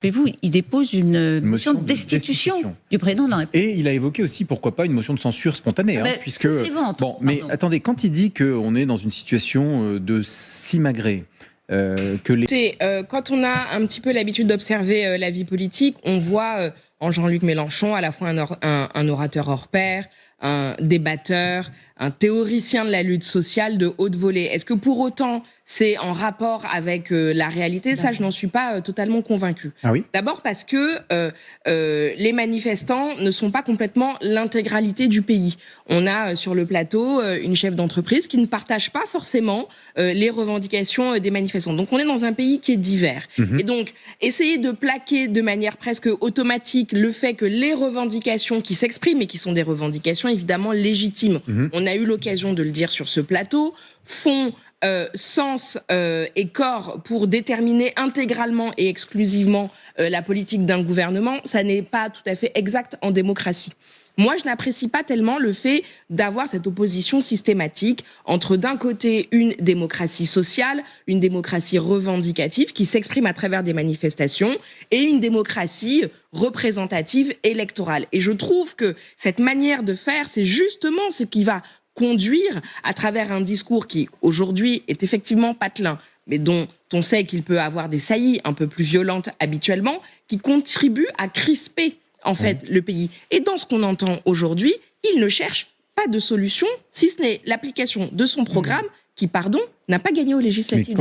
Vous, il dépose une motion de destitution destitution du président de la République. Et il a évoqué aussi, pourquoi pas, une motion de censure spontanée. Puisque, mais attendez, quand il dit qu'on est dans une situation de simagrée, que les... quand on a un petit peu l'habitude d'observer la vie politique, on voit en Jean-Luc Mélenchon à la fois un orateur hors pair, un débatteur, un théoricien de la lutte sociale de haute volée. Est-ce que pour autant c'est en rapport avec la réalité? Ça, je n'en suis pas totalement convaincue. Ah oui? D'abord parce que les manifestants ne sont pas complètement l'intégralité du pays. On a sur le plateau une chef d'entreprise qui ne partage pas forcément les revendications des manifestants. Donc on est dans un pays qui est divers. Et donc essayer de plaquer de manière presque automatique le fait que les revendications qui s'expriment, et qui sont des revendications évidemment légitimes, on a eu l'occasion de le dire sur ce plateau, font sens et corps pour déterminer intégralement et exclusivement la politique d'un gouvernement, ça n'est pas tout à fait exact en démocratie. Moi, je n'apprécie pas tellement le fait d'avoir cette opposition systématique entre, d'un côté, une démocratie sociale, une démocratie revendicative qui s'exprime à travers des manifestations, et une démocratie représentative électorale. Et je trouve que cette manière de faire, c'est justement ce qui va conduire à travers un discours qui, aujourd'hui, est effectivement patelin, mais dont on sait qu'il peut avoir des saillies un peu plus violentes habituellement, qui contribuent à crisper en fait le pays. Et dans ce qu'on entend aujourd'hui, il ne cherche pas de solution, si ce n'est l'application de son programme qui, pardon, n'a pas gagné aux législatives.